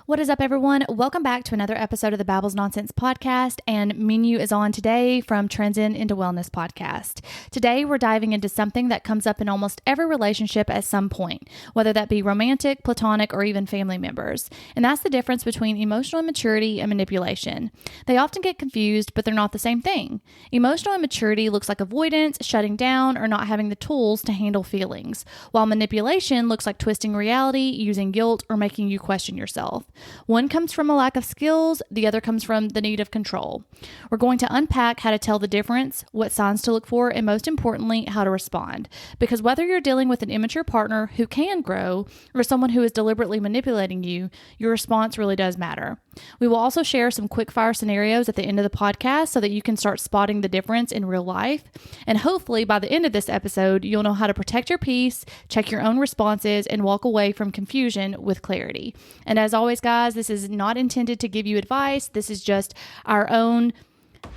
What is up, everyone? Welcome back to another episode of the Babbles Nonsense podcast, and Meenu is on today from Transcend into Wellness podcast. Today, we're diving into something that comes up in almost every relationship at some point, whether that be romantic, platonic, or even family members, and that's the difference between emotional immaturity and manipulation. They often get confused, but they're not the same thing. Emotional immaturity looks like avoidance, shutting down, or not having the tools to handle feelings, while manipulation looks like twisting reality, using guilt, or making you question yourself. One comes from a lack of skills, the other comes from the need of control. We're going to unpack how to tell the difference, what signs to look for, and most importantly, how to respond. Because whether you're dealing with an immature partner who can grow or someone who is deliberately manipulating you, your response really does matter. We will also share some quick fire scenarios at the end of the podcast so that you can start spotting the difference in real life. And hopefully by the end of this episode, you'll know how to protect your peace, check your own responses, and walk away from confusion with clarity. And as always, guys, this is not intended to give you advice. This is just our own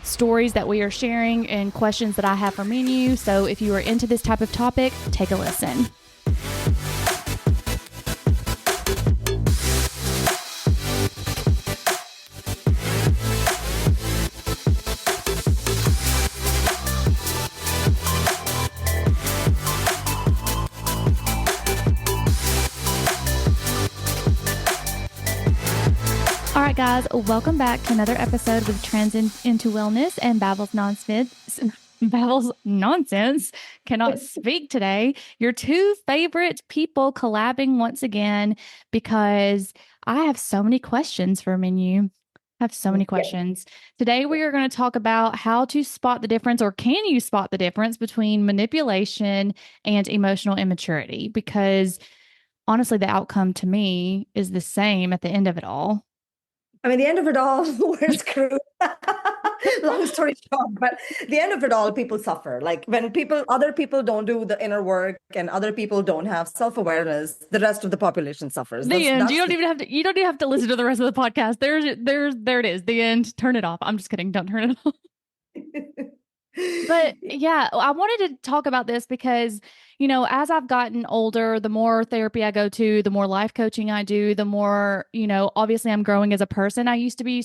stories that we are sharing and questions that I have for Meenu. So if you are into this type of topic, take a listen. All right, guys, welcome back to another episode with Transcend into Wellness and Babbles Nonsense. Babbles Nonsense. Cannot speak today. Your two favorite people collabing once again because I have so many questions for Meenu. I have so many questions. Today, we are going to talk about how to spot the difference, or can you spot the difference between manipulation and emotional immaturity? Because honestly, the outcome to me is the same at the end of it all. I mean, the end of it all, we're screwed. Long story short, but the end of it all, people suffer. Like when other people don't do the inner work and other people don't have self-awareness, the rest of the population suffers. The end. You don't even have to listen to the rest of the podcast. There it is. The end. Turn it off. I'm just kidding. Don't turn it off. But yeah, I wanted to talk about this because, as I've gotten older, the more therapy I go to, the more life coaching I do, the more, obviously I'm growing as a person. I used to be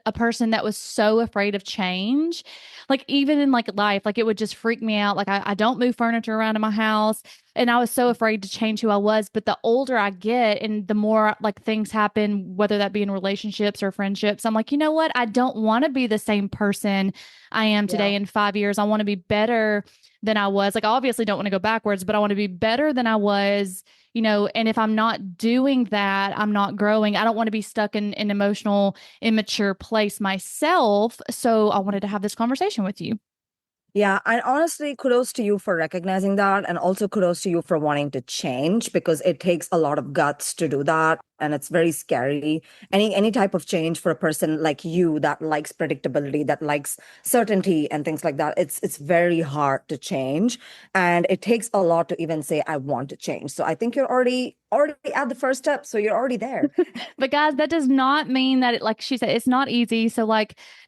a person that was so afraid of change. Like even in life, it would just freak me out. Like I don't move furniture around in my house. And I was so afraid to change who I was. But the older I get and the more things happen, whether that be in relationships or friendships, I'm like, you know what? I don't want to be the same person I am today in 5 years. I want to be better than I was. I obviously don't want to go backwards, but I want to be better than I was, and if I'm not doing that, I'm not growing. I don't want to be stuck in an emotional, immature place myself. So I wanted to have this conversation with you. Yeah, and honestly, kudos to you for recognizing that, and also kudos to you for wanting to change because it takes a lot of guts to do that, and it's very scary. Any type of change for a person like you that likes predictability, that likes certainty and things like that, it's very hard to change, and it takes a lot to even say I want to change. So I think you're already at the first step, so you're already there. But guys, that does not mean that like she said, it's not easy. So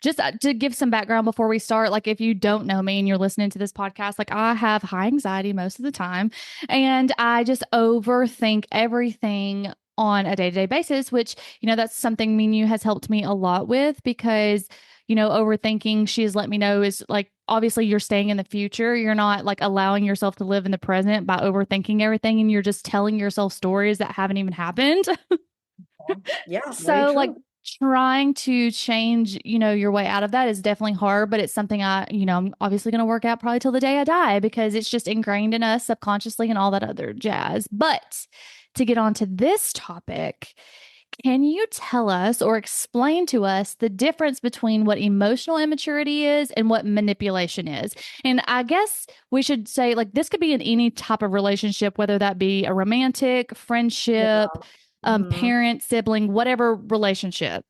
just to give some background before we start, if you don't know me and you're listening to this podcast, I have high anxiety most of the time, and I just overthink everything on a day-to-day basis, which, that's something Meenu has helped me a lot with because, overthinking, she has let me know is obviously you're staying in the future. You're not allowing yourself to live in the present by overthinking everything. And you're just telling yourself stories that haven't even happened. Yeah. So trying to change, your way out of that is definitely hard, but it's something I'm obviously going to work out probably till the day I die because it's just ingrained in us subconsciously and all that other jazz. But to get on to this topic, can you tell us or explain to us the difference between what emotional immaturity is and what manipulation is? And I guess we should say this could be in any type of relationship, whether that be a romantic, friendship, parent, sibling, whatever relationship.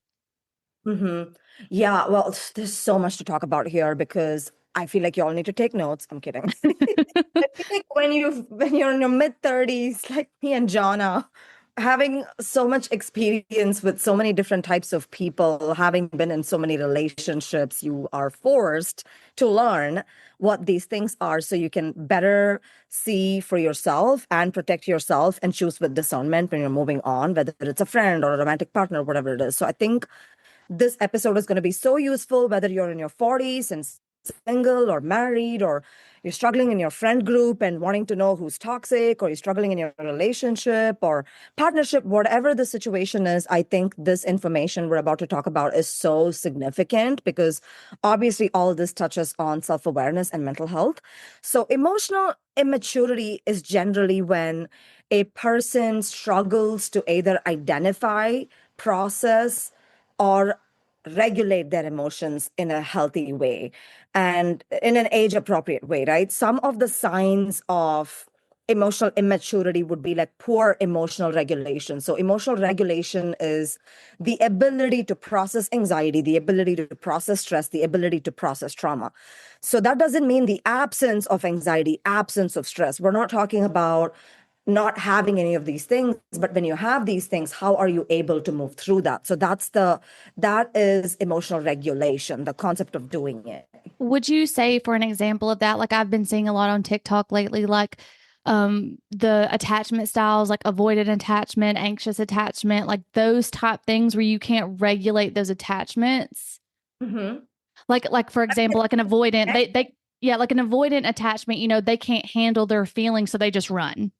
Yeah, well, there's so much to talk about here because I feel like you all need to take notes. I'm kidding. I feel like when you're in your mid-30s, like me and Jonna, having so much experience with so many different types of people, having been in so many relationships, you are forced to learn what these things are so you can better see for yourself and protect yourself and choose with discernment when you're moving on, whether it's a friend or a romantic partner, whatever it is. So I think this episode is going to be so useful, whether you're in your 40s and single or married, or you're struggling in your friend group and wanting to know who's toxic, or you're struggling in your relationship or partnership, whatever the situation is. I think this information we're about to talk about is so significant because obviously all this touches on self-awareness and mental health. So emotional immaturity is generally when a person struggles to either identify, process, or regulate their emotions in a healthy way and in an age appropriate way, right? Some of the signs of emotional immaturity would be like poor emotional regulation. So, emotional regulation is the ability to process anxiety, the ability to process stress, the ability to process trauma. So, that doesn't mean the absence of anxiety, absence of stress. We're not talking about not having any of these things, but when you have these things, how are you able to move through that? So that is emotional regulation, the concept of doing it. Would you say, for an example of that, like I've been seeing a lot on TikTok lately, like the attachment styles, like avoidant attachment, anxious attachment, like those type things where you can't regulate those attachments? Mm-hmm. Like for example, like an avoidant, they yeah, like an avoidant attachment, they can't handle their feelings, so they just run.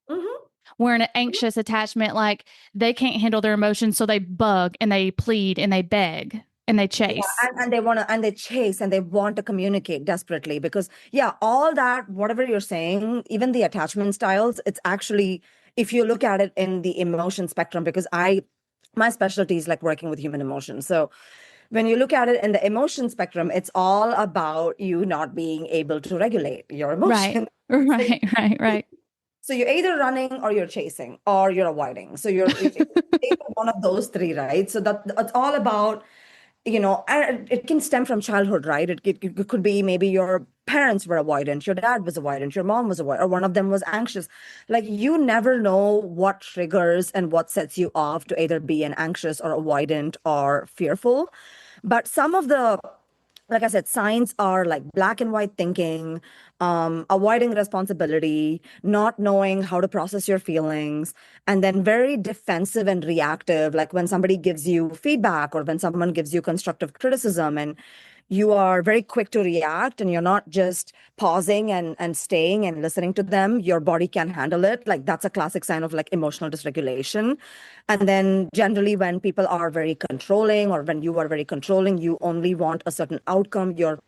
Mm-hmm. Where an anxious attachment, like they can't handle their emotions, so they bug and they plead and they beg and they Yeah, chase. and they want to, and they chase, and they want to communicate desperately because, yeah, all that, whatever you're saying, even the attachment styles, it's actually, if you look at it in the emotion spectrum, because my specialty is like working with human emotions. So when you look at it in the emotion spectrum, it's all about you not being able to regulate your Right. emotions. So Right. Right. Right. so you're either running or you're chasing or you're avoiding. So it's either one of those three, right? So that it's all about, and it can stem from childhood, right? It could be maybe your parents were avoidant, your dad was avoidant, your mom was avoidant, or one of them was anxious. Like you never know what triggers and what sets you off to either be an anxious or avoidant or fearful. But some of the, like I said, signs are like black and white thinking, avoiding responsibility, not knowing how to process your feelings, and then very defensive and reactive. Like when somebody gives you feedback or when someone gives you constructive criticism, and you are very quick to react and you're not just pausing and staying and listening to them, your body can handle it. Like that's a classic sign of like emotional dysregulation. And then generally when people are very controlling or when you are very controlling, you only want a certain outcome. You're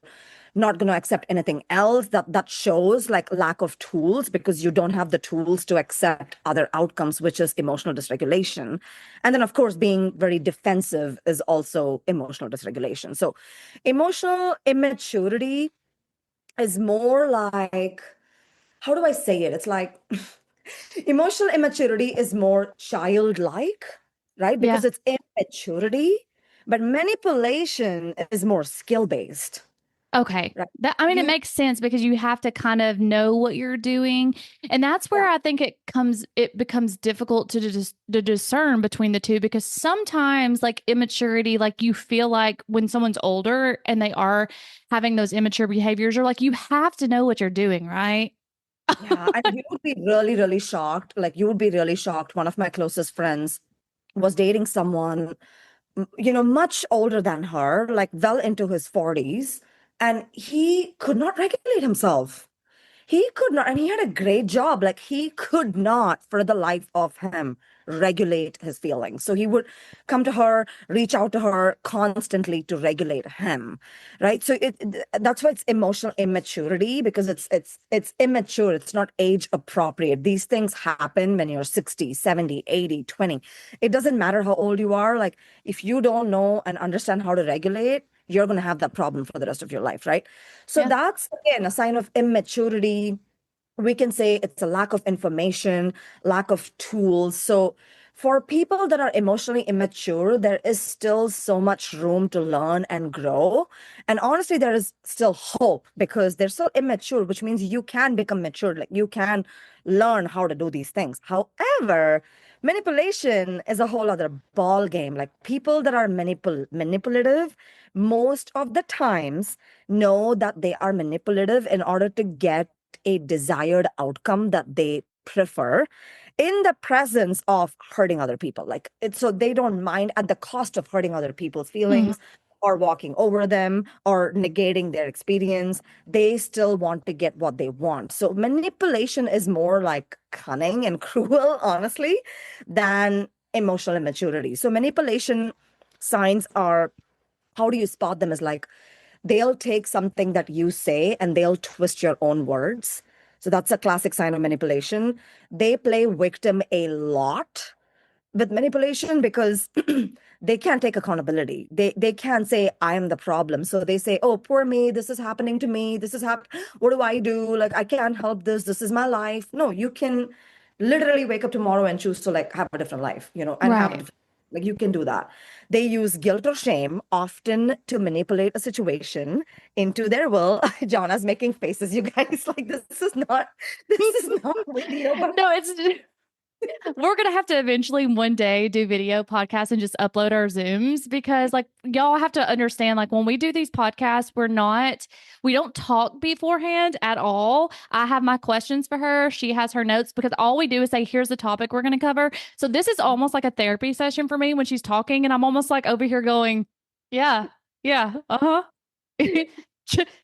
not going to accept anything else. That shows like lack of tools because you don't have the tools to accept other outcomes, which is emotional dysregulation. And then of course being very defensive is also emotional dysregulation. So emotional immaturity is more like, how do I say it? It's like emotional immaturity is more childlike, right? Yeah. Because it's immaturity, but manipulation is more skill based, Okay. right? That, I mean, it You, makes sense because you have to kind of know what you're doing. And that's where yeah, I think it becomes difficult to discern between the two because sometimes like immaturity, like you feel like when someone's older and they are having those immature behaviors, you're like, you have to know what you're doing, right? yeah. And you would be really, really shocked. Like you would be really shocked. One of my closest friends was dating someone, much older than her, like well into his 40s, and he could not regulate himself. He could not, and he had a great job. Like he could not, for the life of him, regulate his feelings. So he would come to her, reach out to her constantly to regulate him, right? So that's why it's emotional immaturity because it's immature. It's not age appropriate. These things happen when you're 60, 70, 80, 20. It doesn't matter how old you are. Like if you don't know and understand how to regulate, you're going to have that problem for the rest of your life, right? So Yeah. that's again a sign of immaturity. We can say it's a lack of information, lack of tools. So for people that are emotionally immature, there is still so much room to learn and grow. And honestly, there is still hope because they're still immature, which means you can become mature. Like you can learn how to do these things. However, Manipulation is a whole other ball game. Like people that are manipulative, most of the times know that they are manipulative in order to get a desired outcome that they prefer in the presence of hurting other people. Like it's so they don't mind at the cost of hurting other people's Mhm. feelings or walking over them or negating their experience. They still want to get what they want. So manipulation is more like cunning and cruel, honestly, than emotional immaturity. So manipulation signs are, how do you spot them? Is like they'll take something that you say and they'll twist your own words. So that's a classic sign of manipulation. They play victim a lot with manipulation because they can't take accountability. They can't say I am the problem. So they say, "Oh, poor me. This is happening to me. This is happening. What do I do? Like I can't help this. This is my life." No, you can literally wake up tomorrow and choose to like have a different life, and have a Right. different, like you can do that. They use guilt or shame often to manipulate a situation into their will. Jonna's making faces, you guys. Like this is not video, but No, it's we're gonna have to eventually one day do video podcasts and just upload our Zooms because like y'all have to understand, like when we do these podcasts, we don't talk beforehand at all. I have my questions for her. She has her notes because all we do is say, here's the topic we're gonna cover. So this is almost like a therapy session for me when she's talking, and I'm almost like over here going, yeah, yeah, uh-huh.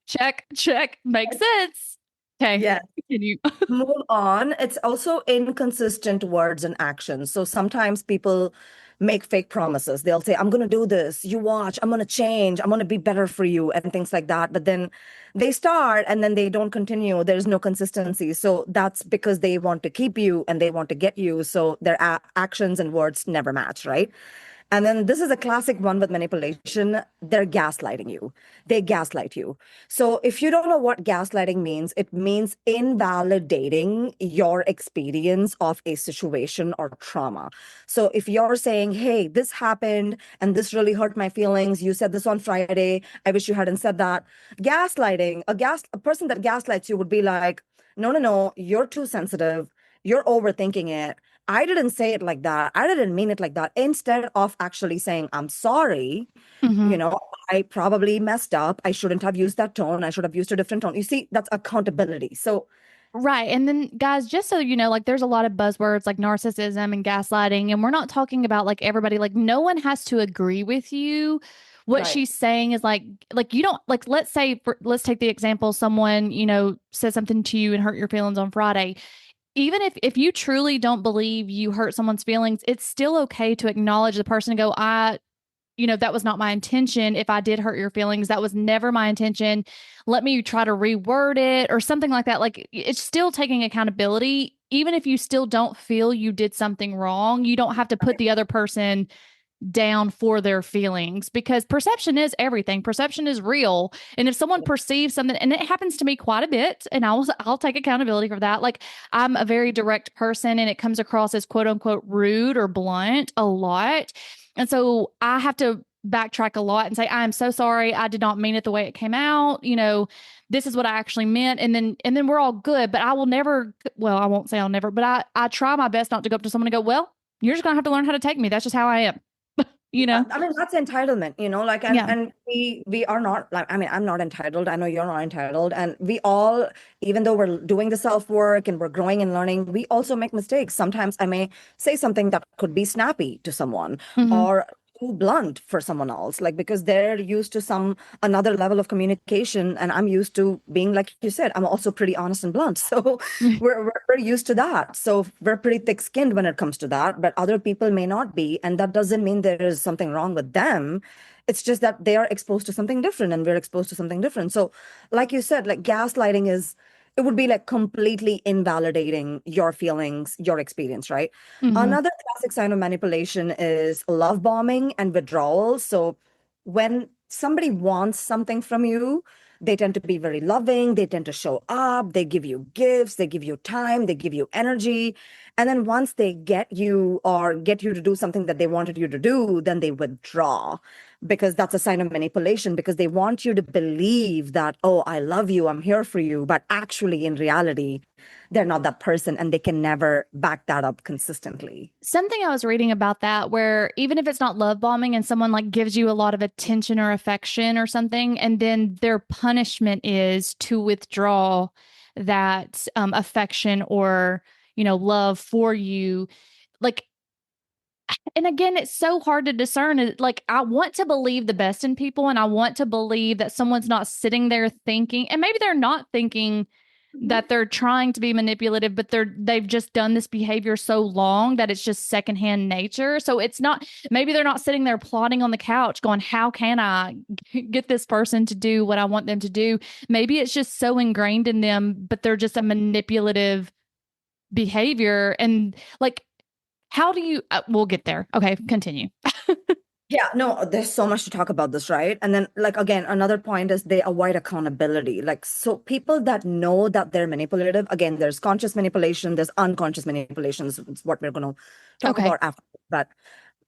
Check, check, makes sense. Okay. yeah. Continue. Move on. It's also inconsistent words and actions. So sometimes people make fake promises. They'll say, I'm going to do this. You watch. I'm going to change. I'm going to be better for you and things like that. But then they start and then they don't continue. There's no consistency. So that's because they want to keep you and they want to get you. So their actions and words never match, right? And then this is a classic one with manipulation. They're gaslighting you. They gaslight you. So if you don't know what gaslighting means, it means invalidating your experience of a situation or trauma. So if you're saying, hey, this happened and this really hurt my feelings, you said this on Friday, I wish you hadn't said that. Gaslighting, a person that gaslights you would be like, no, no, no, you're too sensitive. You're overthinking it. I didn't say it like that. I didn't mean it like that. Instead of actually saying, I'm sorry, Mhm. you know, I probably messed up. I shouldn't have used that tone. I should have used a different tone. You see, that's accountability. So, Right. And then, guys, just so you know, like there's a lot of buzzwords like narcissism and gaslighting, and we're not talking about like everybody, like no one has to agree with you. What right. she's saying is like you don't like, let's take the example, someone, says something to you and hurt your feelings on Friday. Even if you truly don't believe you hurt someone's feelings, it's still okay to acknowledge the person and go, that was not my intention. If I did hurt your feelings, that was never my intention. Let me try to reword it or something like that. Like it's still taking accountability. Even if you still don't feel you did something wrong, you don't have to put the other person down for their feelings because perception is everything. Perception is real. And if someone perceives something, and it happens to me quite a bit, and I'll take accountability for that. Like I'm a very direct person and it comes across as quote unquote rude or blunt a lot. And so I have to backtrack a lot and say, I'm so sorry. I did not mean it the way it came out. This is what I actually meant. And then we're all good. But I will never, well, I won't say I'll never, but I try my best not to go up to someone and go, well, you're just gonna have to learn how to take me. That's just how I am. you Yeah, know? I mean that's entitlement, like and Yeah. and we are not like I mean I'm not entitled. I know you're not entitled, and we all, even though we're doing the self work and we're growing and learning, we also make mistakes. Sometimes I may say something that could be snappy to someone Hmm. or too blunt for someone else, like because they're used to some another level of communication, and I'm used to being like you said. I'm also pretty honest and blunt, so we're used to that. So we're pretty thick-skinned when it comes to that, but other people may not be, and that doesn't mean there is something wrong with them. It's just that they are exposed to something different and we're exposed to something different. So, like you said, like gaslighting is, it would be like completely invalidating your feelings, your experience, right? Hmm. Another classic sign of manipulation is love bombing and withdrawal. So when somebody wants something from you, they tend to be very loving. They tend to show up. They give you gifts. They give you time. They give you energy. And then once they get you or get you to do something that they wanted you to do, then they withdraw. because that's a sign of manipulation, because they want you to believe that, oh, I love you, I'm here for you. But actually, in reality, they're not that person and they can never back that up consistently. Something I was reading about that where even if it's not love bombing and someone like gives you a lot of attention or affection or something, and then their punishment is to withdraw that affection or, love for you. Like, and again, it's so hard to discern. Like, I want to believe the best in people and I want to believe that someone's not sitting there thinking, and maybe they're not thinking that they're trying to be manipulative, but they've just done this behavior so long that it's just secondhand nature. So it's not, maybe they're not sitting there plotting on the couch going, how can I get this person to do what I want them to do? Maybe it's just so ingrained in them, but they're just a manipulative behavior. And like, how do you, we'll get there. Okay, continue. Yeah, no, there's so much to talk about this, right? And then, like, again, another point is they avoid accountability. Like, so people that know that they're manipulative, again, there's conscious manipulation, there's unconscious manipulation, is what we're going to talk Okay. about after. But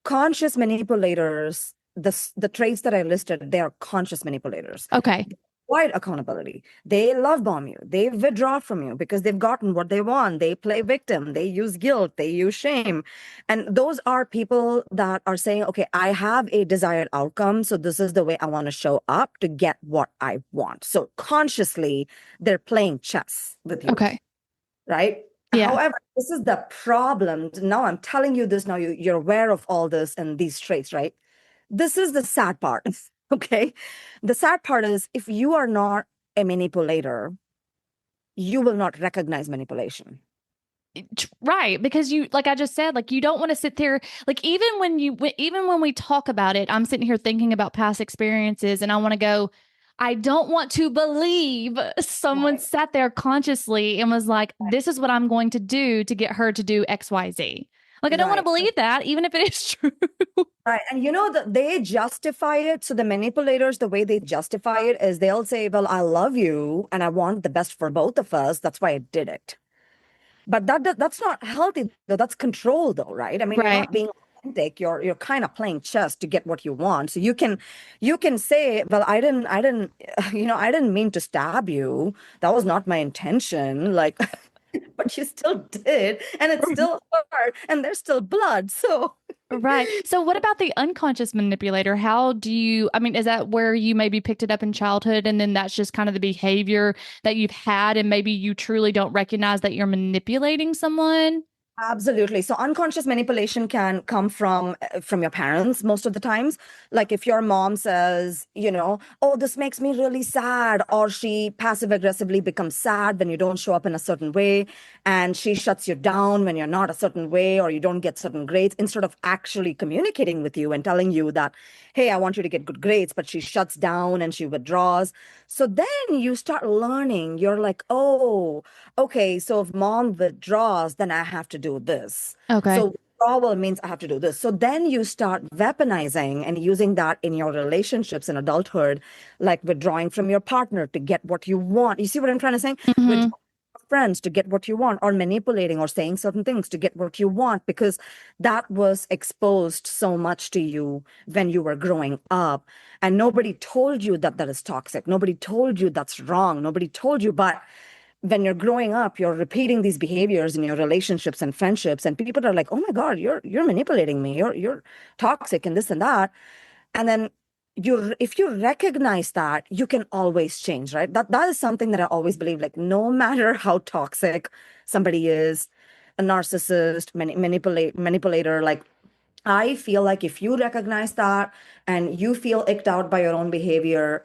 conscious manipulators, the traits that I listed, they are conscious manipulators. Okay. Avoid accountability. They love bomb you. They withdraw from you because they've gotten what they want. They play victim. They use guilt. They use shame. And those are people that are saying, okay, I have a desired outcome. So this is the way I want to show up to get what I want. So consciously, they're playing chess with you, Okay. right? Yeah. However, this is the problem. Now I'm telling you this. Now you're aware of all this and these traits, right? This is the sad part. Okay. The sad part is if you are not a manipulator, you will not recognize manipulation. Right, because you, like I just said, like you don't want to sit there, like even when we talk about it, I'm sitting here thinking about past experiences and I want to go, I don't want to believe someone Right. sat there consciously and was like, this is what I'm going to do to get her to do XYZ. Like I don't want to Right. believe that, even if it is true. Right. And you know that they justify it. So the manipulators, the way they justify it is they'll say, well, I love you and I want the best for both of us. That's why I did it. But that's not healthy though. That's control though, right? I mean, you're Right. not being authentic. You're kind of playing chess to get what you want. So you can say, well, I didn't, I didn't mean to stab you. That was not my intention. Like, but you still did, and it's still hurt, and there's still blood. So Right. So what about the unconscious manipulator? How do you, I mean, is that where you maybe picked it up in childhood and then that's just kind of the behavior that you've had and maybe you truly don't recognize that you're manipulating someone? absolutely. So unconscious manipulation can come from your parents most of the times. Like if your mom says, oh, this makes me really sad, or she passive aggressively becomes sad when you don't show up in a certain way, and she shuts you down when you're not a certain way or you don't get certain grades, instead of actually communicating with you and telling you that, hey, I want you to get good grades, but she shuts down and she withdraws. So then you start learning. You're like, oh, okay, so if mom withdraws, then I have to do this. Okay. So withdrawal means I have to do this. So then you start weaponizing and using that in your relationships in adulthood, like withdrawing from your partner to get what you want. You see what I'm trying to say? Hmm. Withdrawing from friends to get what you want, or manipulating or saying certain things to get what you want, because that was exposed so much to you when you were growing up. And nobody told you that that is toxic. Nobody told you that's wrong. Nobody told you, but when you're growing up, you're repeating these behaviors in your relationships and friendships, and people are like, "Oh my God, you're manipulating me. You're toxic and this and that." And then if you recognize that, you can always change, right? That is something that I always believe. Like, no matter how toxic somebody is, a narcissist, manipulator, like I feel like if you recognize that and you feel icked out by your own behavior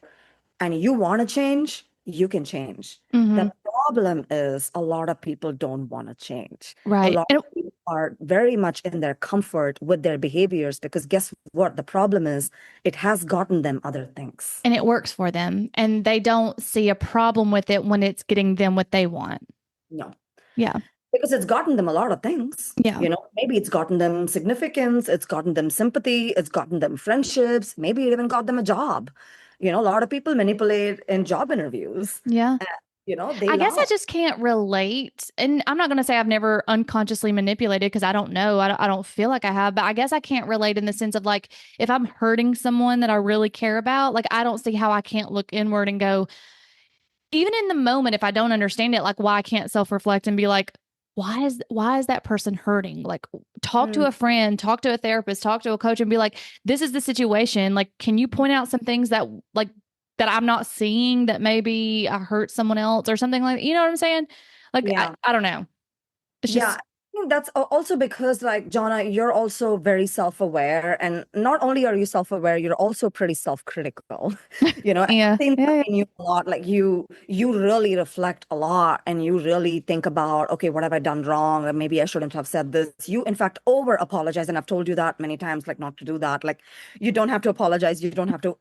and you want to change, you can change. Hmm. The problem is a lot of people don't want to change. A Right. lot of people are very much in their comfort with their behaviors because guess what? The problem is it has gotten them other things. And it works for them and they don't see a problem with it when it's getting them what they want. No, Yeah. because it's gotten them a lot of things. Yeah. Maybe it's gotten them significance, it's gotten them sympathy, it's gotten them friendships, maybe it even got them a job. A lot of people manipulate in job interviews. Yeah. they I guess I love. just can't relate. And I'm not going to say I've never unconsciously manipulated because I don't know. I don't feel like I have, but I guess I can't relate in the sense of like if I'm hurting someone that I really care about, like I don't see how I can't look inward and go, even in the moment, if I don't understand it, like why I can't self-reflect and be like, why is that person hurting? Like talk to Mm, a friend, talk to a therapist, talk to a coach and be like, this is the situation. Like, can you point out some things that like that I'm not seeing that maybe I hurt someone else or something like, you know what I'm saying? Like, yeah. I don't know. It's Yeah, just I think that's also because, like, Jonna, you're also very self-aware. And not only are you self-aware, you're also pretty self-critical. I've yeah, seen that yeah, in you a lot. Like you really reflect a lot and you really think about, okay, what have I done wrong? Or maybe I shouldn't have said this. You, in fact, over apologize. And I've told you that many times, like not to do that. Like you don't have to apologize. You don't have to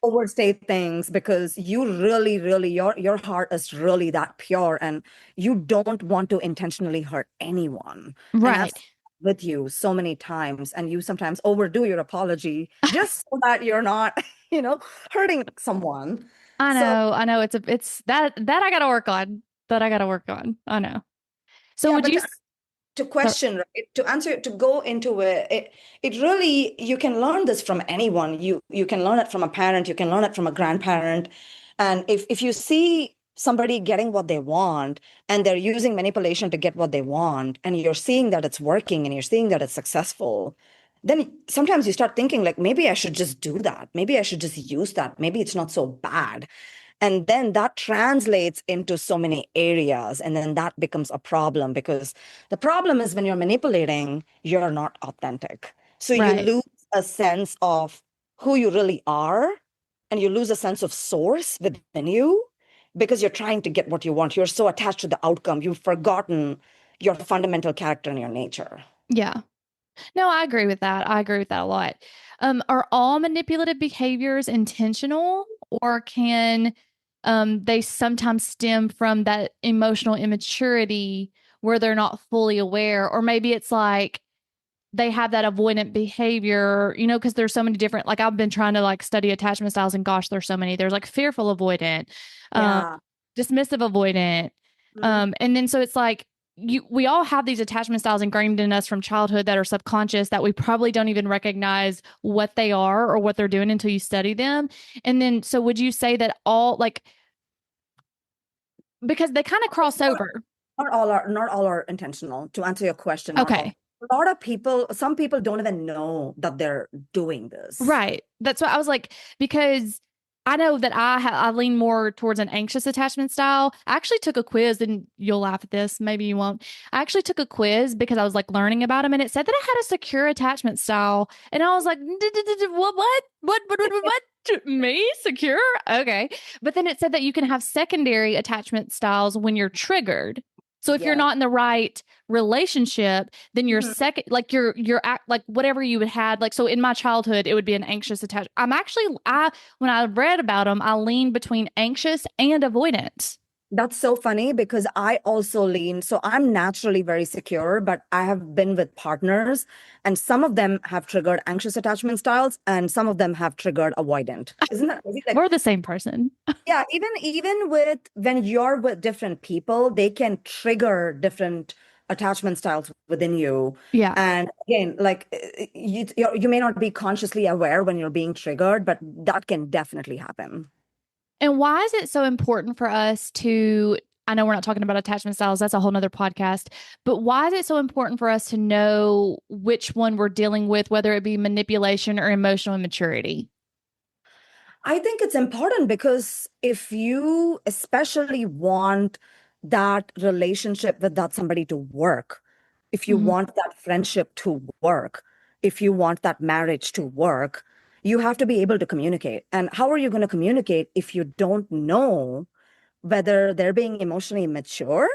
overstate things because you really, really, your heart is really that pure. And you don't want to intentionally hurt anyone. And I've right. seen that with you so many times, and you sometimes overdo your apology just so that you're not, hurting someone. So I know. It's that I got to work on. That I got to work on. I know. So yeah, would but you? to So, question, right? To answer, to go into it really, you can learn this from anyone. You can learn it from a parent, you can learn it from a grandparent. And if you see somebody getting what they want and they're using manipulation to get what they want, and you're seeing that it's working and you're seeing that it's successful, then sometimes you start thinking like maybe I should just do that. Maybe I should just use that. Maybe it's not so bad. And then that translates into so many areas. And then that becomes a problem because the problem is when you're manipulating, you're not authentic. So you right. lose a sense of who you really are, and you lose a sense of source within you because you're trying to get what you want. You're so attached to the outcome, you've forgotten your fundamental character and your nature. Yeah. No, I agree with that. I agree with that a lot. Are all manipulative behaviors intentional, or can they sometimes stem from that emotional immaturity where they're not fully aware, or maybe it's like they have that avoidant behavior, because there's so many different, like I've been trying to like study attachment styles and gosh, there's so many. There's like fearful avoidant, um, Yeah. dismissive avoidant. Mhm. And then so it's like we all have these attachment styles ingrained in us from childhood that are subconscious that we probably don't even recognize what they are or what they're doing until you study them. And then so would you say that all like because they kind of cross over. Not all are intentional. To answer your question, not all. Okay. A lot of people, some people don't even know that they're doing this. Right. That's what I was like, because I know that I lean more towards an anxious attachment style. I actually took a quiz, and you'll laugh at this, maybe you won't. I actually took a quiz because I was like learning about them, and it said that I had a secure attachment style, and I was like, what? Me secure? Okay, but then it said that you can have secondary attachment styles when you're triggered. So if you're Yes. not in the right relationship, then your Mhm. second, like your act, like whatever you would had, like so in my childhood, it would be an anxious attachment. I when I read about them, I leaned between anxious and avoidant. That's so funny because I also lean. So I'm naturally very secure, but I have been with partners, and some of them have triggered anxious attachment styles, and some of them have triggered avoidant. Isn't that crazy? Like, We're the same person. yeah, even with when you're with different people, they can trigger different attachment styles within you. Yeah. And again, like you may not be consciously aware when you're being triggered, but that can definitely happen. And why is it so important for us to? I know we're not talking about attachment styles, that's a whole nother podcast, but why is it so important for us to know which one we're dealing with, whether it be manipulation or emotional immaturity? I think it's important because if you especially want that relationship with that somebody to work, if you Mhm. want that friendship to work, if you want that marriage to work, you have to be able to communicate. And how are you going to communicate if you don't know whether they're being emotionally mature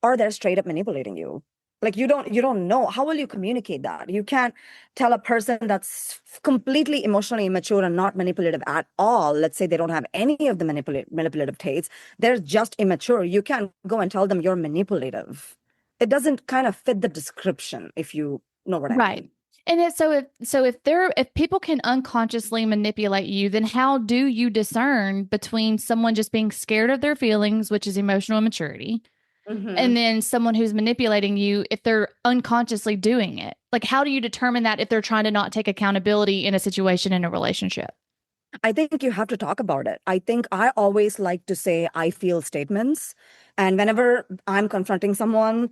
or they're straight up manipulating you? Like you don't know. How will you communicate that? You can't tell a person that's completely emotionally immature and not manipulative at all. Let's say they don't have any of the manipulative traits, they're just immature. You can't go and tell them you're manipulative. It doesn't kind of fit the description, if you know what I Right. mean. And it's if people can unconsciously manipulate you, then how do you discern between someone just being scared of their feelings, which is emotional immaturity, and Mhm. then someone who's manipulating you if they're unconsciously doing it? Like, how do you determine that if they're trying to not take accountability in a situation in a relationship? I think you have to talk about it. I think I always like to say I feel statements. And whenever I'm confronting someone,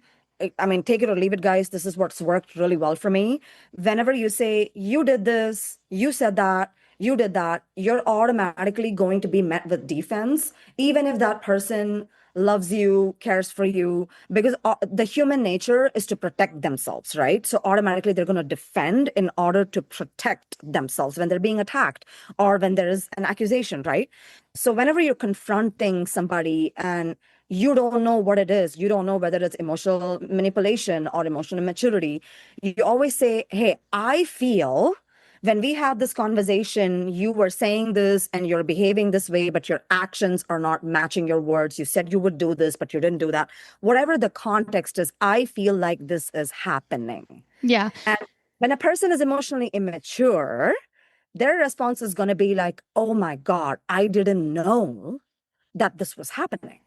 I mean, take it or leave it, guys. This is what's worked really well for me. Whenever you say, you did this, you said that, you did that, you're automatically going to be met with defense, even if that person loves you, cares for you, because the human nature is to protect themselves, right? So automatically they're going to defend in order to protect themselves when they're being attacked or when there is an accusation, right? So whenever you're confronting somebody and you don't know what it is, you don't know whether it's emotional manipulation or emotional immaturity, you always say, hey, I feel when we had this conversation, you were saying this and you're behaving this way, but your actions are not matching your words. You said you would do this, but you didn't do that. Whatever the context is, I feel like this is happening. Yeah. And when a person is emotionally immature, their response is going to be like, oh my God, I didn't know that this was happening.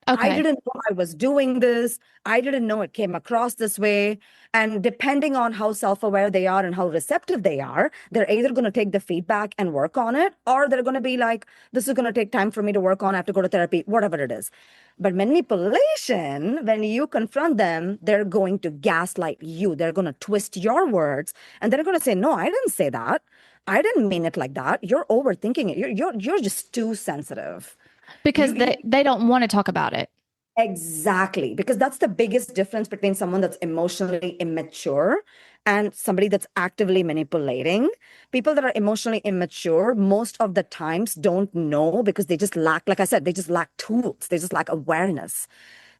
I Okay. didn't know I was doing this. I didn't know it came across this way. And depending on how self aware they are and how receptive they are, they're either going to take the feedback and work on it, or they're going to be like, this is going to take time for me to work on. I have to go to therapy, whatever it is. But manipulation, when you confront them, they're going to gaslight you. They're going to twist your words and they're going to say, no, I didn't say that. I didn't mean it like that. You're overthinking it. You're just too sensitive. Because You they don't want to talk about it. Exactly, because that's the biggest difference between someone that's emotionally immature and somebody that's actively manipulating. People that are emotionally immature, most of the times don't know because they just lack, like I said, they just lack tools, they just lack awareness.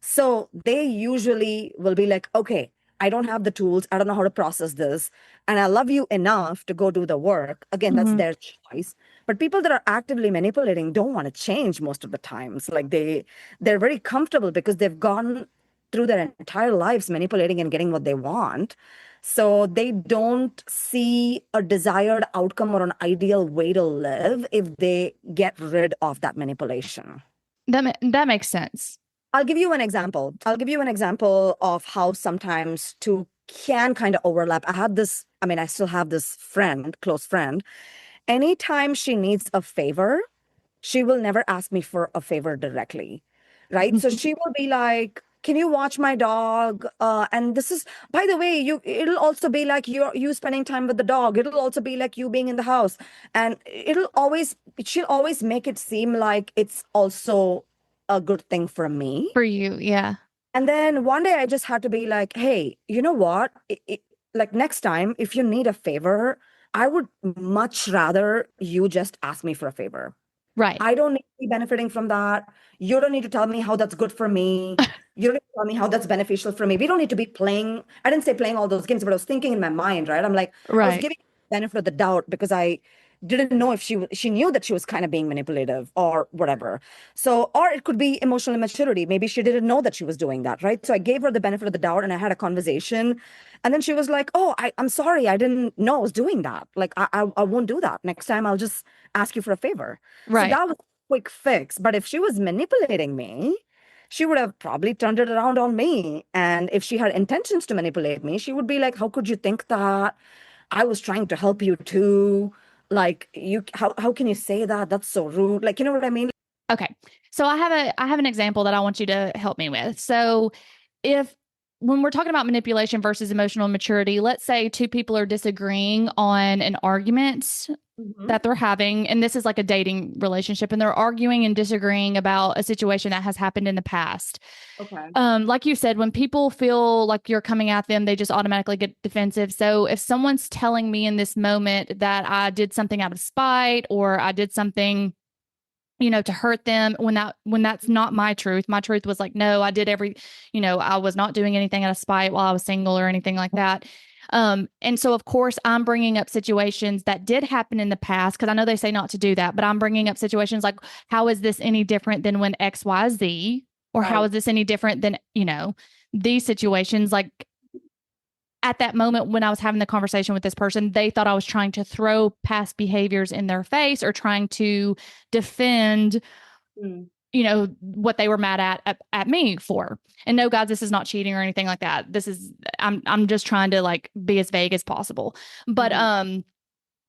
So they usually will be like, okay, I don't have the tools. I don't know how to process this. And I love you enough to go do the work. Again, that's Mhm. their choice. But people that are actively manipulating don't want to change most of the times. Like they're very comfortable because they've gone through their entire lives manipulating and getting what they want. So they don't see a desired outcome or an ideal way to live if they get rid of that manipulation. That makes sense. I'll give you an example. I'll give you an example of how sometimes two can kind of overlap. I mean, I still have this friend, close friend. Anytime she needs a favor, she will never ask me for a favor directly, right? So she will be like, "Can you watch my dog?" And this is, by the way, it'll also be like you spending time with the dog. It'll also be like you being in the house, and she'll always make it seem like it's also a good thing for me. For you, yeah. And then one day I just had to be like, hey, you know what? Like next time, if you need a favor, I would much rather you just ask me for a favor. Right. I don't need to be benefiting from that. You don't need to tell me how that's good for me. You don't need to tell me how that's beneficial for me. We don't need to be playing. I didn't say playing all those games, but I was thinking in my mind, right? I'm like, I was Right. giving benefit of the doubt because I didn't know if she knew that she was kind of being manipulative or whatever. So, or it could be emotional immaturity. Maybe she didn't know that she was doing that, right? So I gave her the benefit of the doubt and I had a conversation. And then she was like, oh, I'm sorry. I didn't know I was doing that. Like, I won't do that. Next time I'll just ask you for a favor. So Right. that was a quick fix. But if she was manipulating me, she would have probably turned it around on me. And if she had intentions to manipulate me, she would be like, how could you think that? I was trying to help you too. Like how can you say that? That's so rude. Like, you know what I mean? Okay. So I have an example that I want you to help me with. So if when we're talking about manipulation versus emotional maturity, let's say two people are disagreeing on an argument Mhm. that they're having, and this is like a dating relationship, and they're arguing and disagreeing about a situation that has happened in the past. Okay. Like you said, when people feel like you're coming at them, they just automatically get defensive. So if someone's telling me in this moment that I did something out of spite or I did something, to hurt them, when that's not my truth was like, no, I did I was not doing anything out of spite while I was single or anything like that. And so of course I'm bringing up situations that did happen in the past because I know they say not to do that, but I'm bringing up situations like, how is this any different than when XYZ, or how Right. is this any different than these situations? Like, at that moment when I was having the conversation with this person, they thought I was trying to throw past behaviors in their face or trying to defend, Mm. what they were mad at me for. And no, guys, this is not cheating or anything like that. This is, I'm just trying to like be as vague as possible. But Mhm.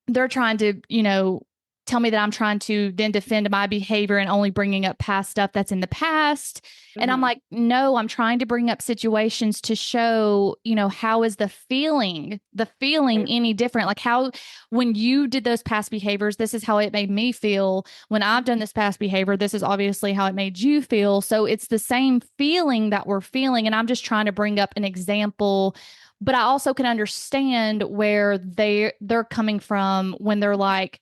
they're trying to, tell me that I'm trying to then defend my behavior and only bringing up past stuff that's in the past. And I'm Mhm. like, no, I'm trying to bring up situations to show, how is the feeling Right. any different? Like how, when you did those past behaviors, this is how it made me feel. When I've done this past behavior, this is obviously how it made you feel. So it's the same feeling that we're feeling. And I'm just trying to bring up an example, but I also can understand where they're coming from when they're like,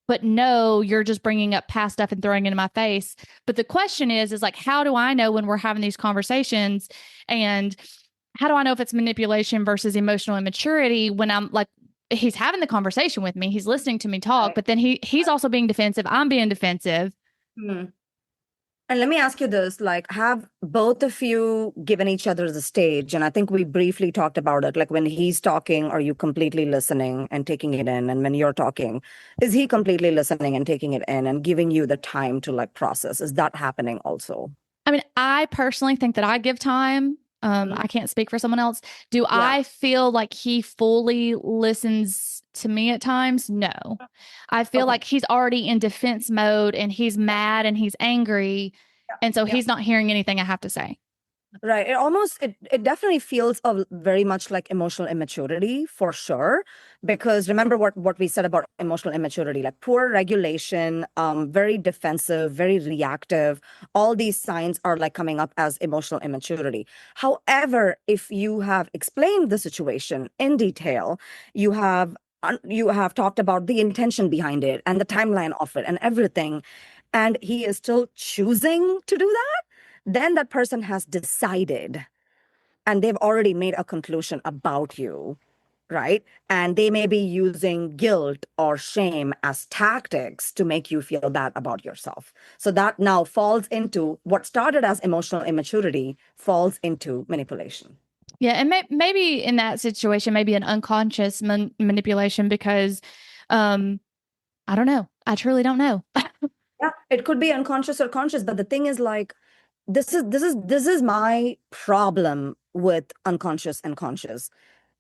but no, you're just bringing up past stuff and throwing it in my face. But the question is like, how do I know when we're having these conversations, and how do I know if it's manipulation versus emotional immaturity when I'm like, he's having the conversation with me, he's listening to me talk, Right. but then he's also being defensive, I'm being defensive. Mhm. And let me ask you this, like, have both of you given each other the stage? And I think we briefly talked about it. Like when he's talking, are you completely listening and taking it in? And when you're talking, is he completely listening and taking it in and giving you the time to like process? Is that happening also? I mean, I personally think that I give time. Mhm. I can't speak for someone else. Do Yeah. I feel like he fully listens to me at times? No. I feel Okay. like he's already in defense mode and he's Yeah. mad and he's angry. And so Yeah. he's not hearing anything I have to say. Right. It definitely feels very much like emotional immaturity for sure. Because remember what we said about emotional immaturity, like poor regulation, very defensive, very reactive. All these signs are like coming up as emotional immaturity. However, if you have explained the situation in detail, you have talked about the intention behind it and the timeline of it and everything, and he is still choosing to do that, then that person has decided and they've already made a conclusion about you, right? And they may be using guilt or shame as tactics to make you feel bad about yourself. So that now falls into what started as emotional immaturity, falls into manipulation. Yeah. And maybe in that situation, maybe an unconscious manipulation because um, I don't know. I truly don't know. Yeah, it could be unconscious or conscious, but the thing is like this is my problem with unconscious and conscious.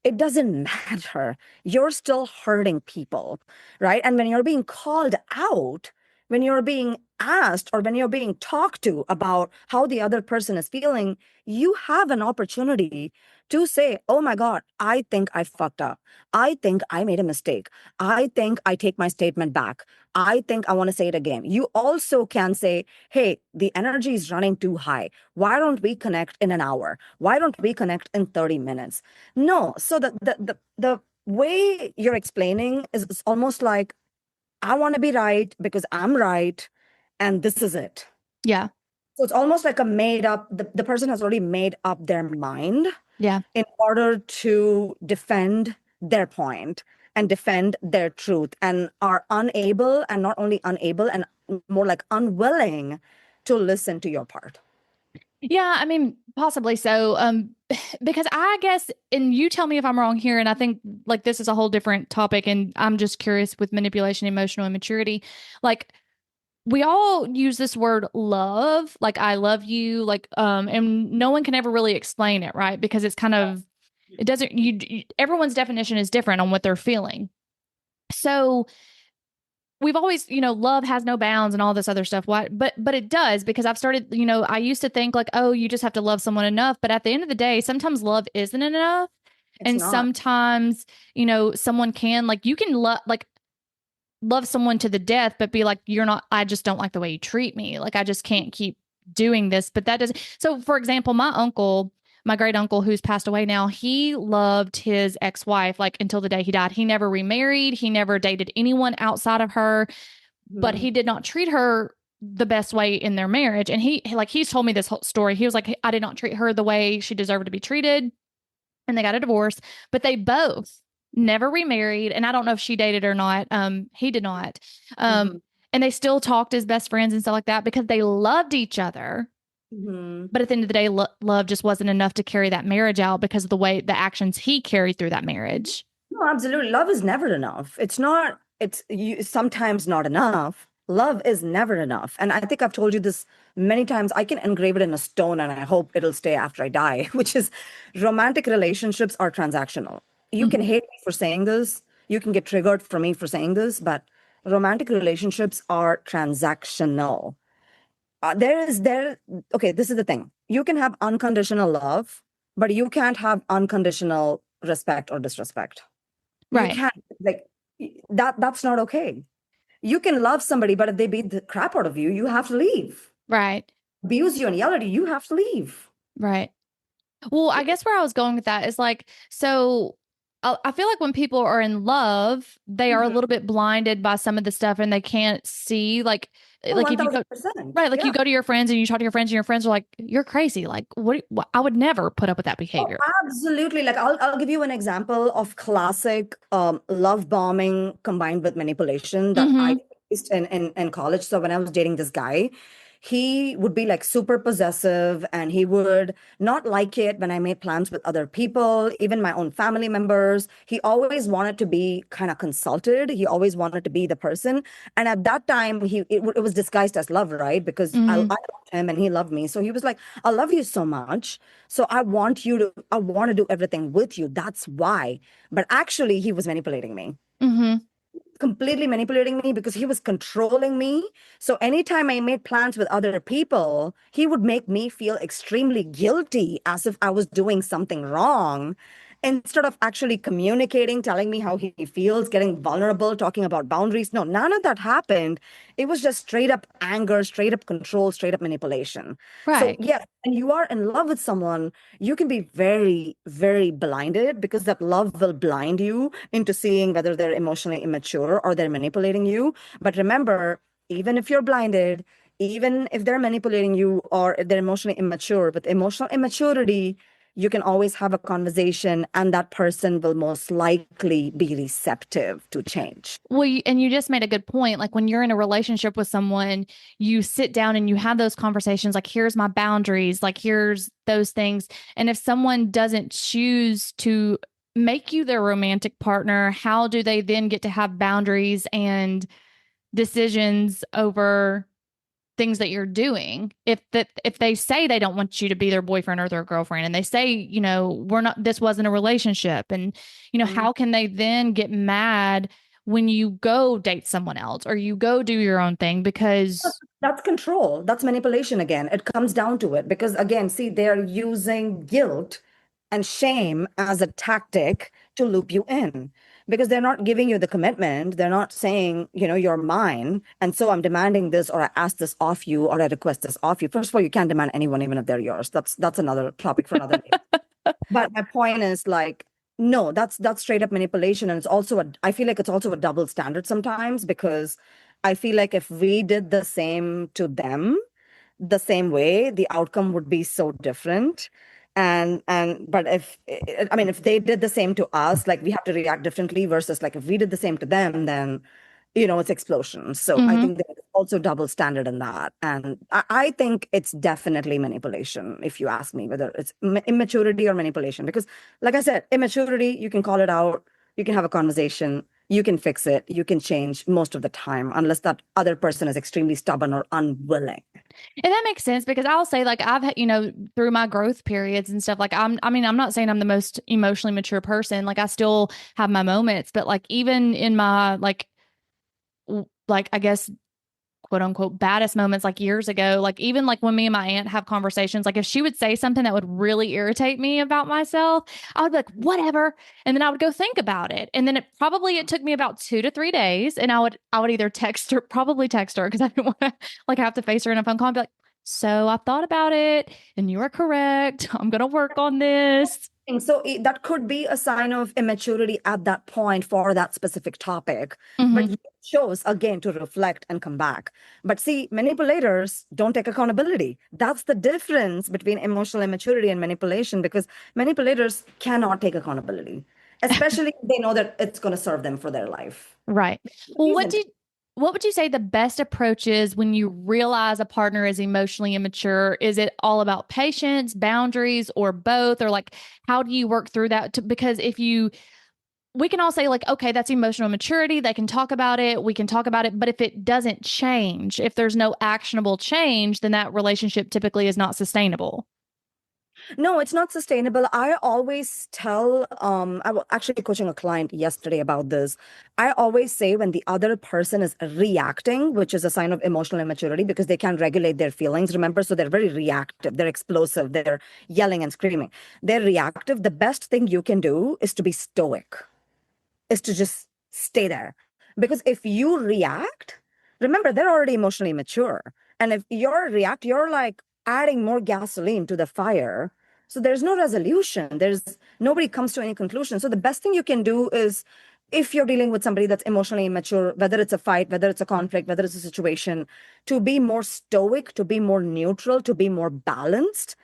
It doesn't matter. You're still hurting people, right? And when you're being called out, when you're being asked or when you're being talked to about how the other person is feeling, you have an opportunity to say, oh my God, I think I fucked up. I think I made a mistake. I think I take my statement back. I think I want to say it again. You also can say, hey, the energy is running too high. Why don't we connect in an hour? Why don't we connect in 30 minutes? No. So the way you're explaining is it's almost like I want to be right because I'm right, and this is it. Yeah. So it's almost like a made up, the person has already made up their mind Yeah. in order to defend their point and defend their truth, and are unable, and not only unable, and more like unwilling to listen to your part. Yeah, I mean, possibly so. Because I guess, and you tell me if I'm wrong here, and I think like this is a whole different topic, and I'm just curious with manipulation, emotional immaturity. Like we all use this word love, like I love you, like and no one can ever really explain it, right? Because it's kind of it doesn't everyone's definition is different on what they're feeling. So we've always, love has no bounds and all this other stuff. Why? But it does, because I've started, I used to think like, oh, you just have to love someone enough. But at the end of the day, sometimes love isn't enough. It's And not. sometimes, someone can like you can love someone to the death, but be like, you're not, I just don't like the way you treat me. Like I just can't keep doing this. But that doesn't. So for example, my great uncle who's passed away now, he loved his ex-wife like until the day he died. He never remarried. He never dated anyone outside of her, but Mhm. he did not treat her the best way in their marriage. And he's told me this whole story. He was like, I did not treat her the way she deserved to be treated. And they got a divorce, but they both never remarried. And I don't know if she dated or not. He did not. Um, Mhm. and they still talked as best friends and stuff like that because they loved each other. Mhm. But at the end of the day, love just wasn't enough to carry that marriage out because of the way the actions he carried through that marriage. No, absolutely. Love is never enough. It's not, sometimes not enough. Love is never enough. And I think I've told you this many times. I can engrave it in a stone and I hope it'll stay after I die, which is romantic relationships are transactional. You can Hmm. hate me for saying this. You can get triggered for me for saying this, but romantic relationships are transactional. There, okay, this is the thing. You can have unconditional love, but you can't have unconditional respect or disrespect. You Right. can't, like, that's not okay. You can love somebody, but if they beat the crap out of you, you have to leave. Right. Abuse you and yell at you, you have to leave. Right. Well, I guess where I was going with that is like, so I feel like when people are in love, they are a Mhm. little bit blinded by some of the stuff and they can't see Oh, like if you go 1000%. right, like you Yeah. go to your friends and you talk to your friends and your friends are like, you're crazy. Like what I would never put up with that Oh, behavior. absolutely. Like I'll give you an example of classic love bombing combined with manipulation that I Mm-hmm. faced in college. So when I was dating this guy, he would be like super possessive and he would not like it when I made plans with other people, even my own family members. He always wanted to be kind of consulted. He always wanted to be the person. And at that time, it was disguised as love, right? Because I Mm-hmm. loved him and he loved me. So he was like, I love you so much. So I want to do everything with you. That's why. But actually, he was manipulating me, Mm-hmm. completely manipulating me because he was controlling me. So anytime I made plans with other people, he would make me feel extremely guilty as if I was doing something wrong. Instead of actually communicating, telling me how he feels, getting vulnerable, talking about boundaries. No, none of that happened. It was just straight up anger, straight up control, straight up manipulation. So, Right. yes, when you are in love with someone, you can be very, very blinded because that love will blind you into seeing whether they're emotionally immature or they're manipulating you. But remember, even if you're blinded, even if they're manipulating you or if they're emotionally immature, with emotional immaturity, you can always have a conversation and that person will most likely be receptive to change. Well, and you just made a good point. Like when you're in a relationship with someone, you sit down and you have those conversations like, here's my boundaries, like, here's those things. And if someone doesn't choose to make you their romantic partner, how do they then get to have boundaries and decisions over things that you're doing? If they say they don't want you to be their boyfriend or their girlfriend and they say, we're not, this wasn't a relationship, and Mhm. how can they then get mad when you go date someone else or you go do your own thing because That's control. That's manipulation again. It comes down to it because, again, see, they're using guilt and shame as a tactic to loop you in because they're not giving you the commitment. They're not saying, you're mine. And so I'm demanding this, or I ask this off you, or I request this off you. First of all, you can't demand anyone, even if they're yours. That's another topic for another day. But my point is like, no, that's straight up manipulation. And I feel like it's also a double standard sometimes because I feel like if we did the same to them the same way, the outcome would be so different. But I mean, if they did the same to us, like we have to react differently versus like if we did the same to them, then it's explosion. So I mm-hmm. think there's also double standard in that. And I think it's definitely manipulation, if you ask me, whether it's immaturity or manipulation. Because, like I said, immaturity, you can call it out, you can have a conversation, you can fix it, you can change most of the time, unless that other person is extremely stubborn or unwilling. And that makes sense because I'll say like I've had, through my growth periods and stuff, like I mean, I'm not saying I'm the most emotionally mature person. Like I still have my moments, but like even in my like I guess quote unquote baddest moments like years ago, like even like when me and my aunt have conversations, like if she would say something that would really irritate me about myself, I would be like, whatever. And then I would go think about it. And then it took me about 2 to 3 days. And I would either text her, probably text her because I didn't want to like have to face her in a phone call and be like, so I thought about it and you are correct. I'm gonna work on this. And so that could be a sign of immaturity at that point for that specific topic. But Hmm. it shows again to reflect and come back. But see, manipulators don't take accountability. That's the difference between emotional immaturity and manipulation because manipulators cannot take accountability, especially if they know that it's going to serve them for their life. Right. It Well, isn't. what would you say the best approach is when you realize a partner is emotionally immature? Is it all about patience, boundaries, or both? Or like, how do you work through that? Because if you, we can all say, like, okay, that's emotional maturity. They can talk about it. We can talk about it. But if it doesn't change, if there's no actionable change, then that relationship typically is not sustainable. No, it's not sustainable. I always tell, I was actually coaching a client yesterday about this. I always say when the other person is reacting, which is a sign of emotional immaturity because they can't regulate their feelings, remember? So they're very reactive, they're explosive, they're yelling and screaming. They're reactive. The best thing you can do is to be stoic, is to just stay there. Because if you react, remember, they're already emotionally mature. And if you're react, you're like adding more gasoline to the fire. So there's no resolution. There's nobody comes to any conclusion. So the best thing you can do is if you're dealing with somebody that's emotionally immature, whether it's a fight, whether it's a conflict, whether it's a situation, to be more stoic, to be more neutral, to be more balanced,